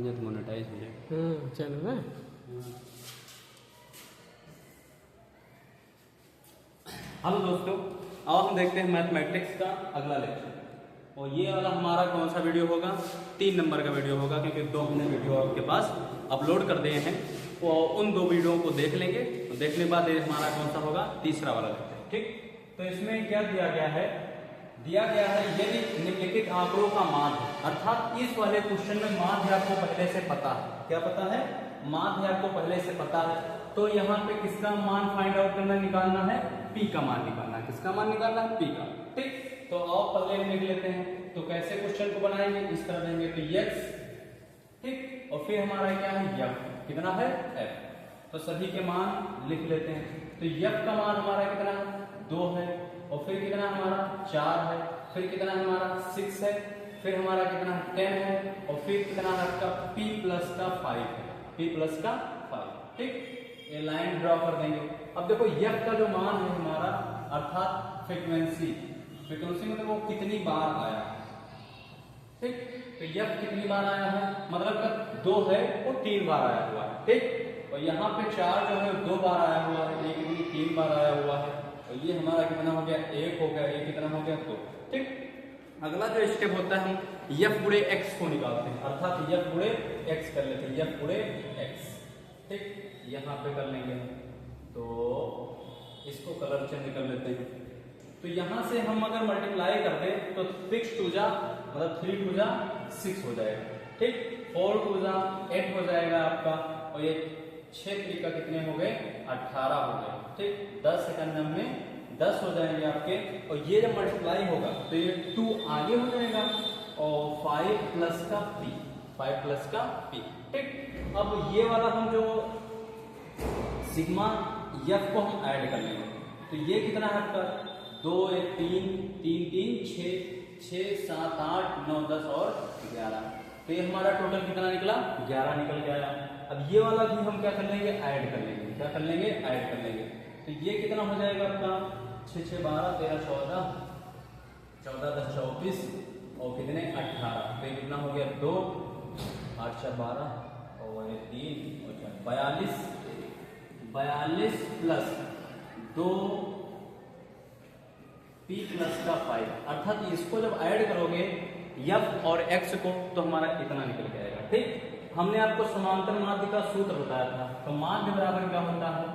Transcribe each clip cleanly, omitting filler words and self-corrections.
जाए तो मोनेटाइज हो जाए चैनल में। हेलो दोस्तों, अब हम देखते हैं मैथमेटिक्स का अगला लेक्चर। और ये वाला हमारा कौन सा वीडियो होगा? 3 नंबर का वीडियो होगा, क्योंकि 2 हमने वीडियो आपके पास अपलोड कर दिए हैं। और उन 2 वीडियो को देख लेंगे, तो देखने के बाद ये हमारा कौन सा होगा? तीसरा वाला लेक्चर। ठीक, तो इसमें क्या दिया गया है? दिया गया है यदि निम्नलिखित आंकड़ों का माध्य, अर्थात इस वाले क्वेश्चन में माध्य आपको पहले से पता है। क्या पता है? माध्य आपको पहले से पता है। तो यहाँ पे किसका मान फाइंड आउट करना, निकालना है? पी का मान निकालना है। किसका मान निकालना है? पी का। ठीक, तो आओ पहले हम लिख लेते हैं। तो कैसे क्वेश्चन को बनाएंगे? इस तरह देंगे तो x, ठीक, और फिर हमारा क्या है? f। कितना है? f। तो सभी के मान लिख लेते हैं। तो f का मान हमारा कितना है? 2 है। और फिर कितना हमारा? 4 है। फिर कितना हमारा? 6 है। फिर हमारा कितना? 10 है। और फिर कितना आपका? p प्लस का 5 है। p प्लस का 5। ठीक, ये लाइन ड्रॉ कर देंगे। अब देखो f का जो मान है हमारा, अर्थात फ्रीक्वेंसी, फ्रीक्वेंसी मतलब वो कितनी बार आया है। ठीक, तो f कितनी बार आया है, मतलब का 2 है वो 3 बार आया हुआ है। ठीक, और यहाँ पे 4 जो है 2 बार आया हुआ है, ये कितनी 3 बार आया हुआ है। और ये हमारा कितना हो गया? 1 हो गया। ये कितना हो गया? 2। ठीक, अगला जो स्टेप होता है, हम f गुणे x को निकालते हैं, अर्थात f गुणे x कर लेते हैं। f गुणे x, ठीक, यहाँ पे कर लेंगे। तो इसको कलर चेंज कर लेते हैं। तो यहाँ से हम अगर मल्टीप्लाई कर दें तो 6 टू जा मतलब 3 टू जा 6 हो जाएगा। ठीक, 4 टू जा 8 हो जाएगा आपका। और ये 6 3 कितने हो गए? 18 हो गए। ठीक, 10 सेकंड में 10 हो जाएंगे आपके। और ये जब मल्टीप्लाई होगा तो ये 2 आगे हो जाएगा और 5 प्लस का p, 5 प्लस का p। ठीक, अब ये वाला हम जो सिग्मा f को हम ऐड कर लेंगे। तो ये कितना है आपका? 2 1 3 3 3 6 6 7 8 9 10 और 11। तो ये हमारा टोटल कितना निकला? 11 निकल के आया। अब ये वाला भी हम क्या कर लेंगे? ऐड कर लेंगे। क्या कर लेंगे? ऐड कर लेंगे। तो ये कितना हो जाएगा आपका? 6 6 12 13 14 14 10 24 और कितने? 18। तो ये कितना हो गया? 2 8 4 12 और 3 और 4 42 प्लस 2 p प्लस का 5, अर्थात इसको जब ऐड करोगे f और x को तो हमारा इतना निकल के आएगा। ठीक, हमने आपको समांतर माध्य का सूत्र बताया था। तो माध्य बराबर क्या होता है?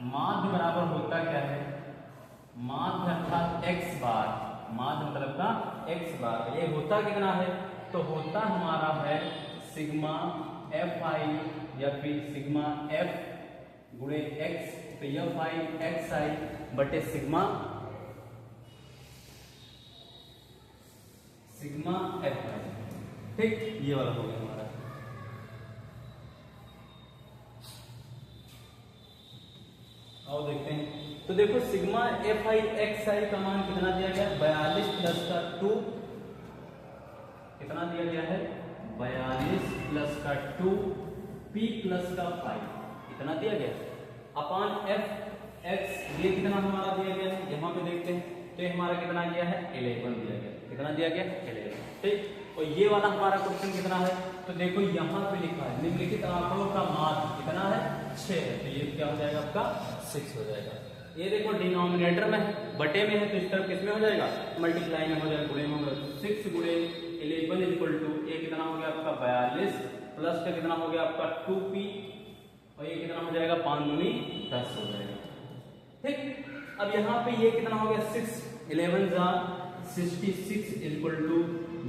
माध्य बराबर होता क्या है? माध्य अर्थात x बार, माध्य मतलब का x बार। ये होता कितना है? तो होता हमारा है सिग्मा fi या फिर सिग्मा f गुणे x। तो fi xi बटे सिग्मा fi। ठीक, ये वाला हो गया हमारा। और देखते हैं। तो देखो सिग्मा fi xi का मान कितना दिया गया? 42 प्लस का 2, कितना दिया गया है? 42 प्लस का 2 p प्लस का 5, कितना दिया गया? अपान f x, ये कितना हमारा दिया गया है? यहाँ पे देखते हैं। तो ये हमारा कितना दिया है? 11 दिया गया। कितना दिया गया? 11। ठीक, और ये वाला हमारा क्वेश्चन कितना है? तो देखो यहाँ पे लिखा है निम्नलिखित आंकड़ों का माध्य कितना है? 6 है। तो ये क्या हो जाएगा आपका? 6 हो जाएगा। ये देखो डिनोमिनेटर में है, बटे में है, तो इस तरफ किसमें हो जाएगा? मल्टीप्लाई में हो जाएगा, गुणे में हो जाएगा। 6 गुणे 11 इक्वल टू, ये कितना हो गया आपका? 42 प्लस का कितना हो गया आपका? 2p, और ये कितना हो जाएगा? 5 दूनी 10 हो जाएगा। ठीक, अब यहाँ पे ये कितना हो गया? 6 11 जा 66 इक्वल टू,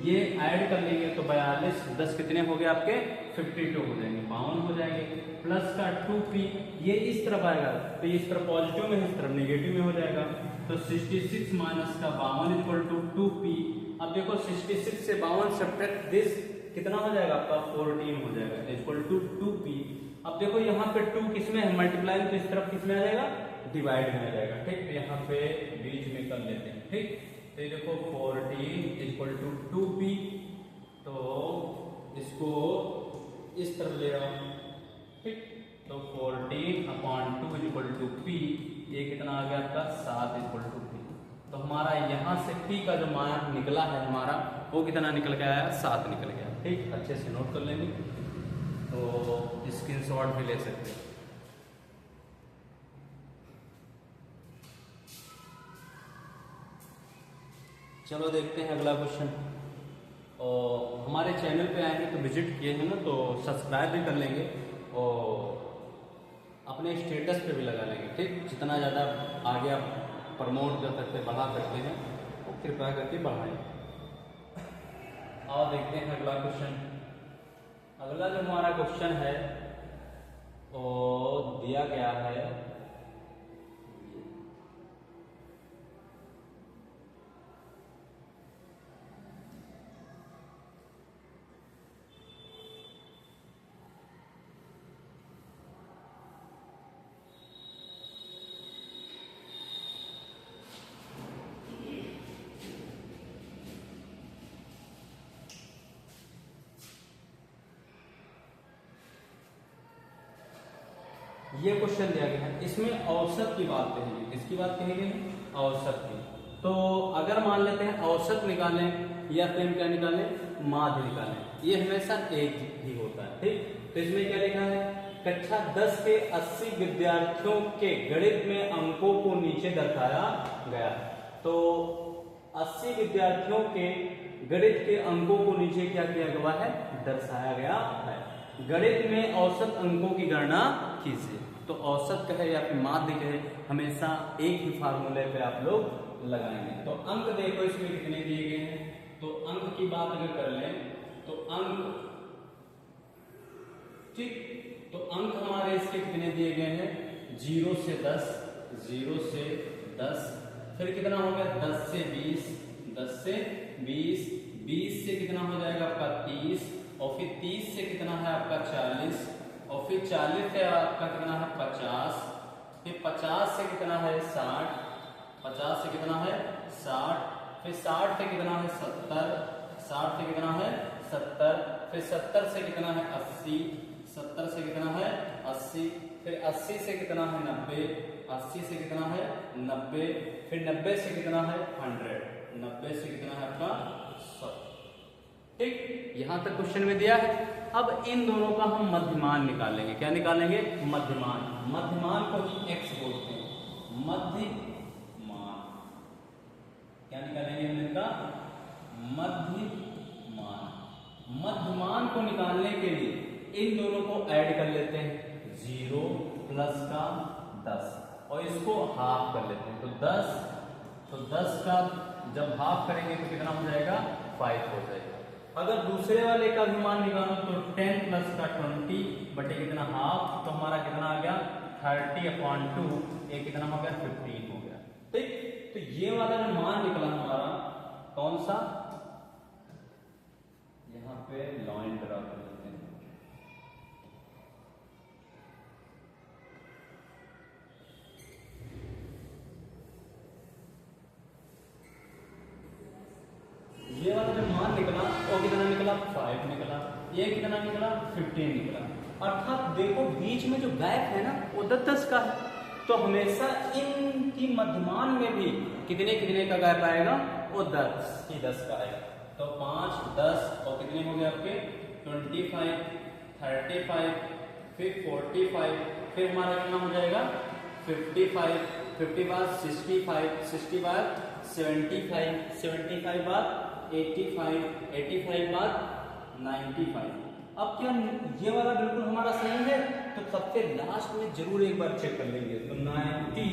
ये ऐड कर लेंगे तो 42 10 कितने हो गए आपके? 52 हो जाएंगे, 52 हो जाएंगे। प्लस का 2p, ये इस तरफ आएगा तो इस तरफ पॉजिटिव में है, इस तरफ नेगेटिव में हो जाएगा। तो 66 माइनस का 52 इक्वल टू 2p। अब देखो 66 से 52 सब्ट्रैक्ट दिस, कितना हो जाएगा आपका? 14 हो जाएगा, इक्वल टू 2p। अब देखो यहाँ पे 2 किसमें है? मल्टीप्लाई, तो इस तरफ किसमें आ जाएगा? डिवाइड में आ जाएगा। ठीक, तो यहाँ पे बीच में कर लेते हैं। ठीक, तो ये देखो 14 इक्वल टू 2p, तो इसको इस तरफ ले रहा हूँ। ठीक, तो 14 अपॉन 2 इक्वल टू p, ये कितना आ गया आपका? 7 इक्वल टू p। तो हमारा यहाँ से p का जो मान निकला है हमारा, वो कितना निकल के आया? 7 निकल गया। ठीक, अच्छे से नोट कर लेंगे। तो स्क्रीनशॉट भी ले सकते हैं। चलो देखते हैं अगला क्वेश्चन। और हमारे चैनल पे आए हैं तो विजिट किए हैं ना, तो सब्सक्राइब भी कर लेंगे और अपने स्टेटस पे भी लगा लेंगे, ठीक। जितना ज़्यादा आगे आप प्रमोट कर सकते, बढ़ा सकते हैं, तो कृपया करके बढ़ाएं। और देखते हैं अगला क्वेश्चन। अगला जो हमारा क्वेश्चन है वो दिया गया है, ये क्वेश्चन दिया गया है, इसमें औसत की बात कही गई। किसकी बात कही गई? औसत की। तो अगर मान लेते हैं औसत निकालें या फिर क्या निकालें, माध्य निकालें, ये हमेशा एक ही होता है, ठीक। तो इसमें क्या लिखा है, कक्षा 10 के 80 विद्यार्थियों के गणित में अंकों को नीचे दर्शाया गया। तो 80 विद्यार्थियों के गणित के अंकों को नीचे क्या किया गया है, दर्शाया गया है। गणित में औसत अंकों की गणना कीजिए। तो औसत कहे या फिर माध्य कहे, हमेशा एक ही फार्मूले पे आप लोग लगाएंगे। तो अंक देखो इसमें कितने दिए गए हैं। तो अंक की बात अगर कर लें तो अंक, ठीक, तो अंक हमारे इसके कितने दिए गए हैं, 0 से 10, 0 से 10, फिर कितना हो गया 10 से 20, 10 से 20, 20 से कितना हो जाएगा आपका 30, और फिर 30 से कितना है आपका 40, और फिर 40 से आपका कितना है 50, फिर 50 से कितना है 60, 50 से कितना है 60, फिर 60 से कितना है 70, 60 से कितना है 70, फिर 70 से कितना है 80, 70 से कितना है 80, फिर 80 से कितना है 90, 80 से कितना है 90, फिर 90 से कितना है 100, 90 से कितना है आपका 100, ठीक। यहां तक क्वेश्चन में दिया है। अब इन दोनों का हम मध्यमान निकालेंगे। क्या निकालेंगे? मध्यमान। मध्यमान को ही x बोलते हैं, मध्यमान। क्या निकालेंगे हम इनका? मध्यमान। मध्यमान को निकालने के लिए इन दोनों को ऐड कर लेते हैं, 0 प्लस का 10, और इसको हाफ कर लेते हैं। तो 10 का जब हाफ करेंगे तो कितना हो जाएगा, 5 हो जाएगा। अगर दूसरे वाले का भी मान निकालो तो 10 प्लस का 20 बटे कितना हाफ, तो हमारा कितना आ गया 30/2, ये कितना हो गया 15 हो गया, ठीक। तो ये वाला जो मान निकला हमारा कौन सा, यहाँ पे लाइन ड्रा कर लेते हैं। ये वाला जो मान निकला वो कितना निकला, 5 निकला। ये कितना निकला, 15 निकला। अर्थात देखो बीच में जो गैप है ना वो 10 का है। तो हमेशा इनकी मध्यमान में भी कितने कितने का गैप आएगा, वो 10 ही 10 का आएगा। तो 5, 10 और कितने हो गए आपके 25, 35, फिर 45, फिर हमारा कितना हो जाएगा 55, 50 बाद 65, 60 बाद 75, 75 बाद 85, 85 बाद 95। अब क्या ये वाला बिल्कुल हमारा सही है? तो सबसे लास्ट में जरूर एक बार चेक कर लेंगे। तो 90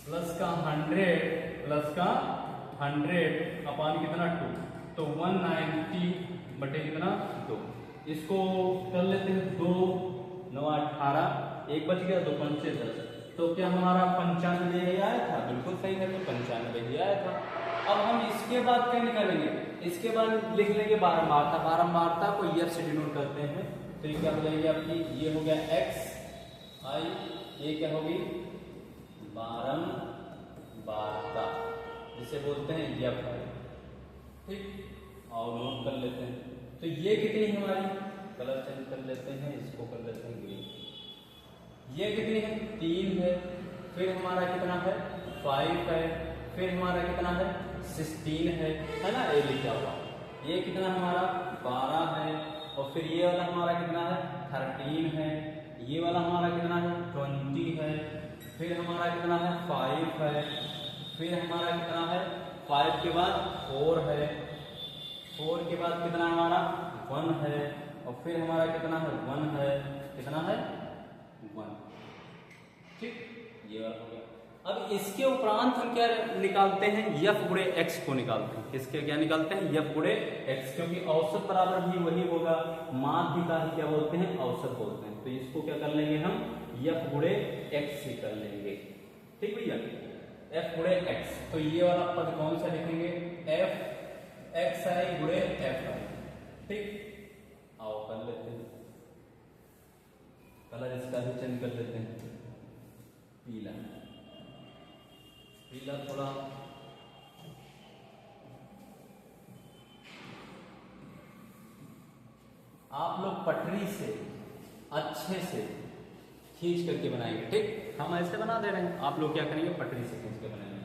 प्लस का 100 प्लस का 100 अपान कितना 2, तो 190 बटे कितना 2। इसको कर लेते हैं, 2 9 18, एक बच गया, 2 5 10। तो क्या हमारा 95 ही आया था? बिल्कुल सही है, तो 95 ही आया था। अब हम इसके बाद क्या निकालेंगे? इसके बाद लिख लेंगे बारंबारता। बारंबारता को f से डिनोट करते हैं। तो ये क्या हो जाएगी आपकी, ये हो गया x i, ये क्या होगी बारंबारता, जिसे बोलते हैं f i, ठीक। और नोट कर लेते हैं। तो ये कितनी है हमारी, कलर चेंज कर लेते हैं, इसको कर लेते हैं ग्रीन। ये कितनी है, 3 है। फिर हमारा कितना है 5 है। फिर हमारा कितना है 16 है ना, ये लिखा हुआ। ये कितना हमारा 12 है, और फिर ये वाला हमारा कितना है 13 है, ये वाला हमारा कितना है 20 है, फिर हमारा कितना है 5 है, फिर हमारा कितना है 5 के बाद 4 है, 4 के बाद कितना हमारा 1 है, और फिर हमारा कितना है 1 है, कितना है 1। ठीक, ये वाला हो गया। अब इसके उपरांत हम क्या निकालते हैं, f गुणे x को निकालते हैं। इसके क्या निकालते हैं, f गुणे x, क्योंकि औसत बराबर भी वही होगा, माध्य का ही क्या बोलते हैं, औसत बोलते हैं। तो इसको क्या कर लेंगे हम, f गुणे x से कर लेंगे। ठीक भैया, f गुणे x। तो ये वाला पद कौन सा लिखेंगे, f xi गुणे fi। ठीक, आओ कर लेते हैं, कलर इसका भी चेंज कर लेते हैं, पीला पीला थोड़ा आप लोग पटरी से अच्छे से खींच करके बनाएंगे। ठीक, हम ऐसे बना दे रहे हैं, आप लोग क्या करेंगे, पटरी से खींच के बनाएंगे।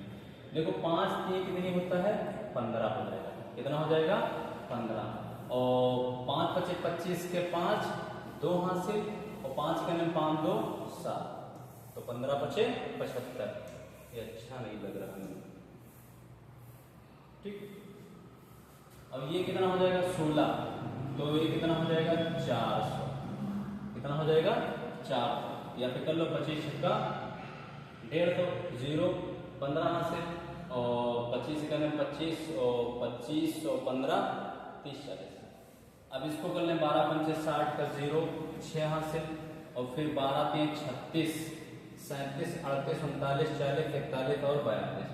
देखो 5 3 कितनी होता है 15 हो जाएगा, कितना हो जाएगा 15, और 5 5 25 के 5 2 हासिल, और 5 के 5 2 7, तो 15 5 75। ये अच्छा नहीं लग रहा है। ठीक, अब ये कितना हो जाएगा 16, तो ये कितना हो जाएगा 400, कितना हो जाएगा 400, या फिर कर लो 25 छक्का 150 0, 15 से, और 25 का 25, और 25 और 15 30 40। अब इसको कर लें 12 5 60 का 0 6 हासिल, और फिर 12 3 36 37 38 39 40 41 और 42,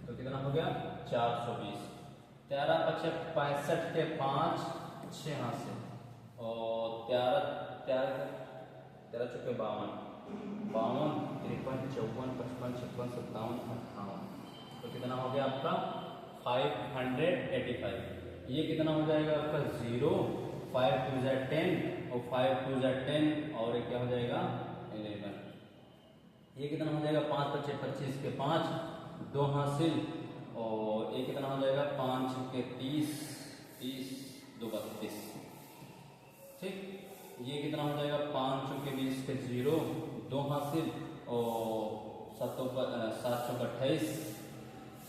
तो कितना हो गया 420। 13 5 65 के 5 6 हासिल, और 13 13 चौके 52 52 53 54 55 56 57 58, तो कितना हो गया आपका 585। ये कितना हो जाएगा आपका 0, 5 2 10, और 5 2 10, और ये क्या हो जाएगा 11। ये कितना हो जाएगा 5 5 25 के 5 2 हासिल, और ये कितना हो जाएगा 5 के 30 30 2 32। ठीक, ये कितना हो जाएगा 5 के 20 के 0 2 हासिल, और 7 7 28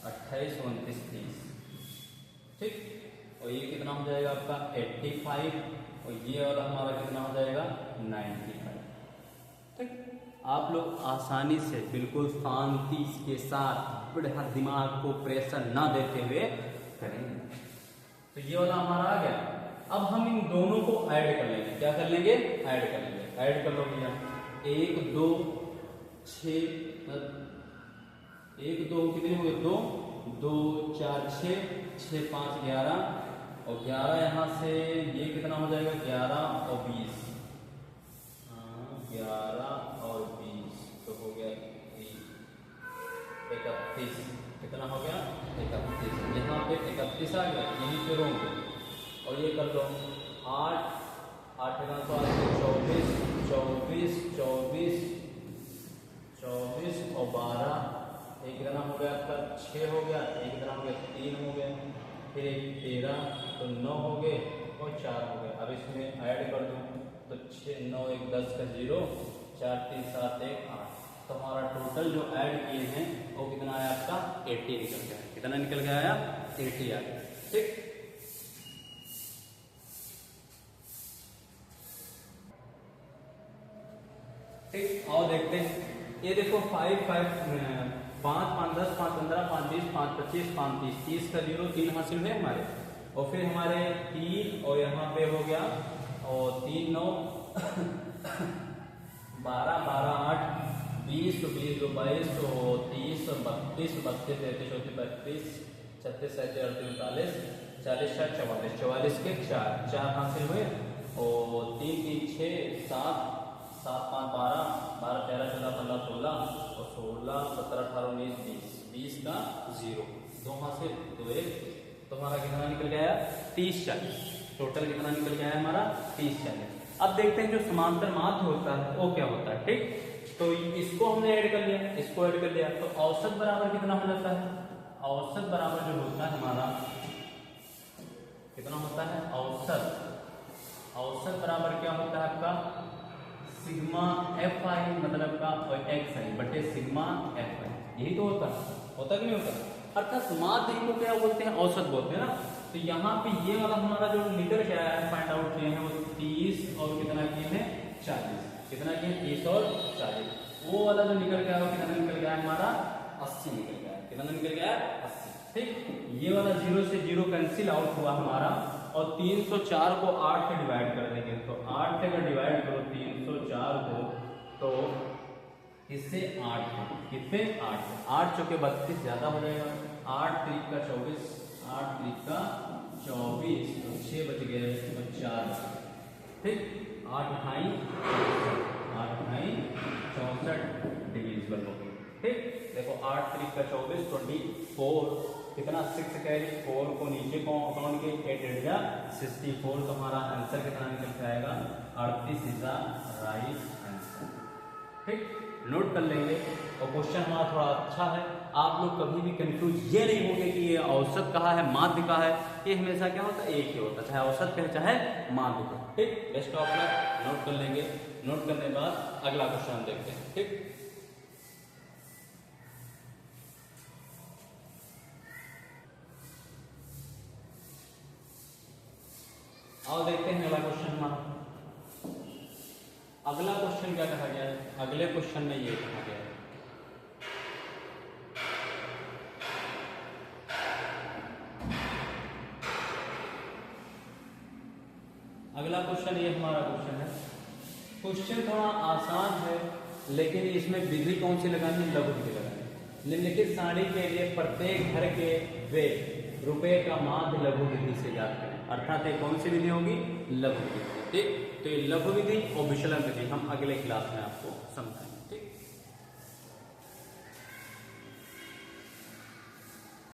28 29 30। ठीक, और ये कितना हो जाएगा आपका 85, और ये वाला हमारा कितना हो जाएगा 95। ठीक, आप लोग आसानी से बिल्कुल शांति के साथ बढ़िया दिमाग को प्रेशर ना देते हुए करेंगे। तो ये वाला हमारा आ गया। अब हम इन दोनों को ऐड कर लेंगे, क्या कर लेंगे, ऐड कर लेंगे। ऐड कर लो भैया, 1 2 6 1 2 कितने हो गए 2 2 4 6 6 5 11, और 11 यहाँ से ये कितना हो जाएगा 11 और 20, 11 और 20, तो हो गया 31। कितना हो गया 31, यहाँ पे 31 आ गया, यहीं पे रोक, और ये कर लो 8 8 24 24 24 24 और 12, एक कितना हो गया आपका 6 हो गया, एक कितना हो गया 3 हो गया, फिर एक 13, तो 9 हो गए और 4 हो गए। अब इसमें ऐड कर दूं तो 6 9 1 10 का 0 4 3 7 1 8, तो हमारा टोटल जो ऐड किए हैं वो कितना आया आपका 80 निकल गया। कितना निकल गया आया 80 आ गया। ठीक, ठीक, और देखते हैं। ये देखो 5 5 5 5 10 5 15 5 20 5 25 5 30 30 का 0 3 हासिल है हमारे, और फिर हमारे 3 और यहाँ पे हो गया, और 3 9 12 12 8 20 20 22 30 32 32 33 34 35 36 37 38 39 40 44 44 के 4 4 हासिल हुए, और 3 3 6 7 7 5 12 12 13 14 15 16 और 16 17 18 19 20 20 का 0 2 हासिल 2 1, तो हमारा कितना निकल गया 30 40। टोटल कितना निकल गया है हमारा 30 40। अब देखते हैं जो समांतर माध्य होता है वो क्या होता है। ठीक, तो इसको हमने ऐड कर लिया, इसको ऐड कर लिया, तो औसत बराबर कितना हो जाता है, औसत बराबर जो होता है हमारा कितना होता है, औसत औसत बराबर क्या होता है आपका सिग्मा एफ आई मतलब का और एक्स आई बटे सिग्मा एफ आई, यही तो होता कि नहीं होता। अर्थात माध्य को क्या बोलते हैं औसत बोलते हैं ना। तो यहाँ पे ये वाला हमारा जो निकल के आया है फाइंड आउट किए हैं वो 30 और कितना किए हैं 40, कितना किए 30 और 40। वो वाला जो निकल गया वो कितना निकल गया हमारा 80 निकल गया, कितना निकल गया 80। ठीक, ये वाला 0 से 0 कैंसिल आउट हुआ हमारा और 304 को 8 से डिवाइड कर देंगे। तो 8 से अगर डिवाइड करो 304 को तो इससे 8 कितने 8 चौके 32 ज्यादा हो जाएगा, 8 3 का 24, 8 3 का 24, 6 बच गए तो 4। ठीक, 8 ढाई 64 डिविजिबल हो गई। ठीक, देखो 8 3 का 24 24 कितना 6 कैरी 4 को नीचे को काउंट के 8 8 जा 64। तो हमारा आंसर कितना निकल के आएगा 38 इज द राइट आंसर। ठीक, नोट कर लेंगे। और क्वेश्चन हमारा थोड़ा अच्छा है, आप लोग कभी भी कंफ्यूज ये नहीं होंगे कि ये औसत कहाँ है माध्य कहाँ है, ये हमेशा क्या होता है एक ही होता है, चाहे औसत कहे चाहे माध्य कहे। ठीक, बेस्ट ऑफ लक, नोट कर लेंगे। नोट करने के बाद अगला क्वेश्चन हम देखते हैं। ठीक, आओ देखते हैं अगला क्वेश्चन हमारा। अगला क्वेश्चन क्या कहा गया है, अगले क्वेश्चन में ये कहा गया है अगला क्वेश्चन ये हमारा क्वेश्चन है। क्वेश्चन थोड़ा आसान है लेकिन इसमें विधि कौन सी लगानी है, लघु विधि लगानी है। निम्नलिखित सारणी के लिए प्रत्येक घर के वे रुपए का माध्य लघु विधि से ज्ञात करें। अर्थात ये कौन सी विधि होगी, लघु विधि। ठीक, तो ये लघु विधि और विचलन विधि हम अगले क्लास में आपको समझाएंगे।